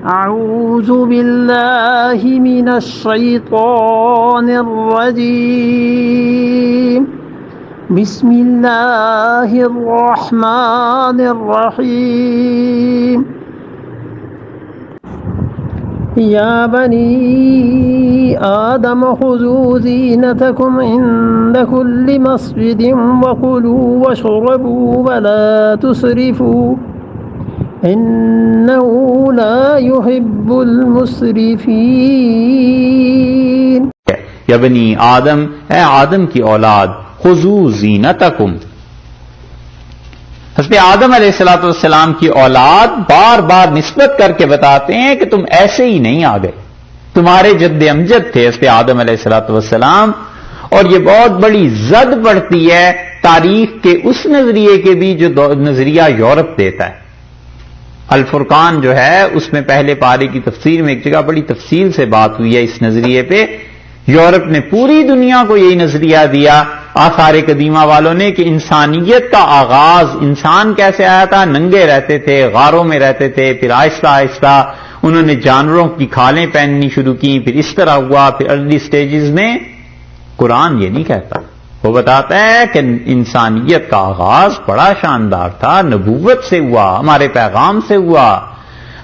أعوذ بالله من الشيطان الرجيم بسم الله الرحمن الرحيم يا بني آدم خذوا زينتكم عند كل مسجد وكلوا واشربوا ولا تسرفوا إنه لا يحب المسرفين. یا بنی آدم، اے آدم کی اولاد، خذوا زینتکم. حضرت آدم علیہ السلام کی اولاد بار بار نسبت کر کے بتاتے ہیں کہ تم ایسے ہی نہیں آ گئے، تمہارے جد امجد تھے حضرت آدم علیہ السلام. اور یہ بہت بڑی زد پڑتی ہے تاریخ کے اس نظریے کے بھی جو نظریہ یورپ دیتا ہے. الفرقان جو ہے اس میں پہلے پارے کی تفسیر میں ایک جگہ بڑی تفصیل سے بات ہوئی ہے اس نظریے پہ. یورپ نے پوری دنیا کو یہی نظریہ دیا آثار قدیمہ والوں نے کہ انسانیت کا آغاز انسان کیسے آیا تھا، ننگے رہتے تھے، غاروں میں رہتے تھے، پھر آہستہ آہستہ انہوں نے جانوروں کی کھالیں پہننی شروع کی، پھر اس طرح ہوا. پھر ارلی سٹیجز میں قرآن یہ نہیں کہتا، وہ بتاتا ہے کہ انسانیت کا آغاز بڑا شاندار تھا، نبوت سے ہوا، ہمارے پیغام سے ہوا.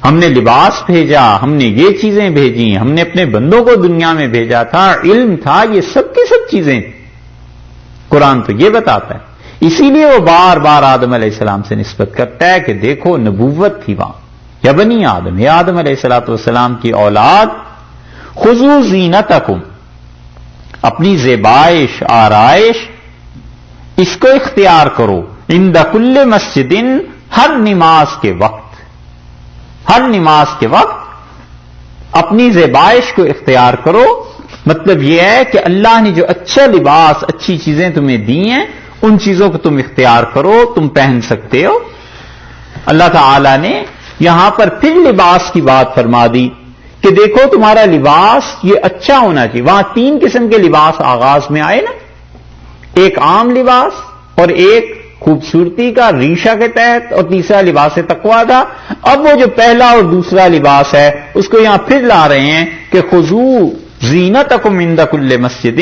ہم نے لباس بھیجا، ہم نے یہ چیزیں بھیجی، ہم نے اپنے بندوں کو دنیا میں بھیجا تھا، علم تھا، یہ سب کی سب چیزیں. قرآن تو یہ بتاتا ہے. اسی لیے وہ بار بار آدم علیہ السلام سے نسبت کرتا ہے کہ دیکھو نبوت تھی وہاں. یا بنی آدم، یا آدم علیہ السلام کی اولاد، خذوا زینتکم، اپنی زیبائش آرائش اس کو اختیار کرو، عند کل مسجد، ہر نماز کے وقت، ہر نماز کے وقت اپنی زیبائش کو اختیار کرو. مطلب یہ ہے کہ اللہ نے جو اچھا لباس، اچھی چیزیں تمہیں دی ہیں، ان چیزوں کو تم اختیار کرو، تم پہن سکتے ہو. اللہ تعالی نے یہاں پر پھر لباس کی بات فرما دی کہ دیکھو تمہارا لباس یہ اچھا ہونا چاہیے. وہاں 3 قسم کے لباس آغاز میں آئے نا، ایک عام لباس اور ایک خوبصورتی کا ریشہ کے تحت، اور تیسرا لباس تقویٰ تھا. اب وہ جو پہلا اور دوسرا لباس ہے اس کو یہاں پھر لا رہے ہیں کہ خذوا زینتکم عند کل مسجد،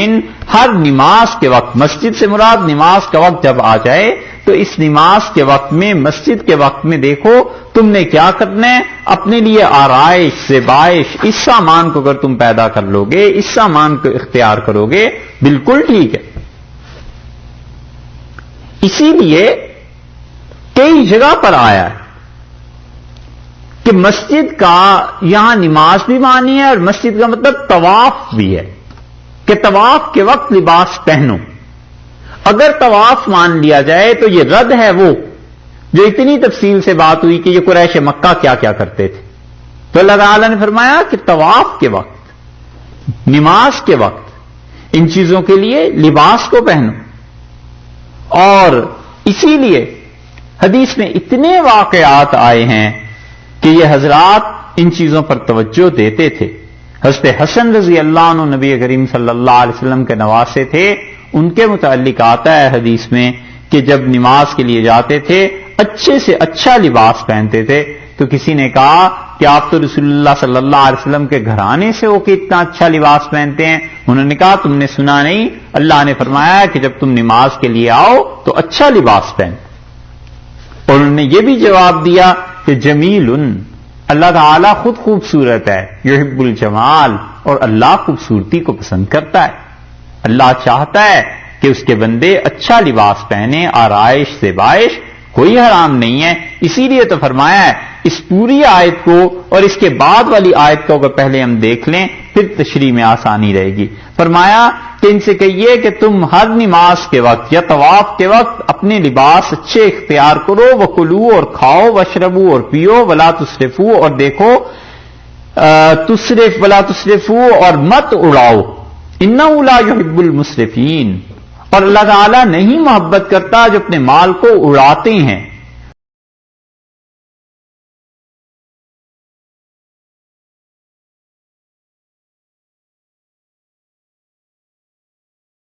ہر نماز کے وقت. مسجد سے مراد نماز کا وقت جب آ جائے تو اس نماز کے وقت میں، مسجد کے وقت میں دیکھو تم نے کیا کرنا ہے، اپنے لیے آرائش، زیبائش، اس سامان کو اگر تم پیدا کر لو گے، اس سامان کو اختیار کرو گے، بالکل ٹھیک ہے. اسی لیے کئی جگہ پر آیا ہے کہ مسجد کا یہاں نماز بھی مانی ہے، اور مسجد کا مطلب طواف بھی ہے کہ طواف کے وقت لباس پہنو. اگر طواف مان لیا جائے تو یہ رد ہے وہ جو اتنی تفصیل سے بات ہوئی کہ یہ قریش مکہ کیا کیا کرتے تھے. تو اللہ تعالیٰ نے فرمایا کہ طواف کے وقت، نماز کے وقت ان چیزوں کے لیے لباس کو پہنو. اور اسی لیے حدیث میں اتنے واقعات آئے ہیں کہ یہ حضرات ان چیزوں پر توجہ دیتے تھے. حضرت حسن رضی اللہ عنہ نبی کریم صلی اللہ علیہ وسلم کے نواسے تھے. ان کے متعلق آتا ہے حدیث میں کہ جب نماز کے لیے جاتے تھے اچھے سے اچھا لباس پہنتے تھے. تو کسی نے کہا کہ آپ تو رسول اللہ صلی اللہ علیہ وسلم کے گھرانے سے ہو کے اتنا اچھا لباس پہنتے ہیں. انہوں نے کہا تم نے سنا نہیں، اللہ نے فرمایا کہ جب تم نماز کے لیے آؤ تو اچھا لباس پہن. اور انہوں نے یہ بھی جواب دیا کہ جمیل، اللہ تعالیٰ خود خوبصورت ہے، یحب الجمال، اور اللہ خوبصورتی کو پسند کرتا ہے. اللہ چاہتا ہے کہ اس کے بندے اچھا لباس پہنے، آرائش، زیبائش، کوئی حرام نہیں ہے. اسی لیے تو فرمایا ہے اس پوری آیت کو اور اس کے بعد والی آیت کو اگر پہلے ہم دیکھ لیں پھر تشریح میں آسانی رہے گی. فرمایا کہ ان سے کہیے کہ تم ہر نماز کے وقت یا طواف کے وقت اپنے لباس اچھے اختیار کرو، وکلو، اور کھاؤ، واشربو، اور پیو، ولا تسرفو، اور دیکھو تسرف ولا تسرفو، اور مت اڑاؤ، انہ لا یحب المسرفین، اور اللہ تعالیٰ نہیں محبت کرتا جو اپنے مال کو اڑاتے ہیں.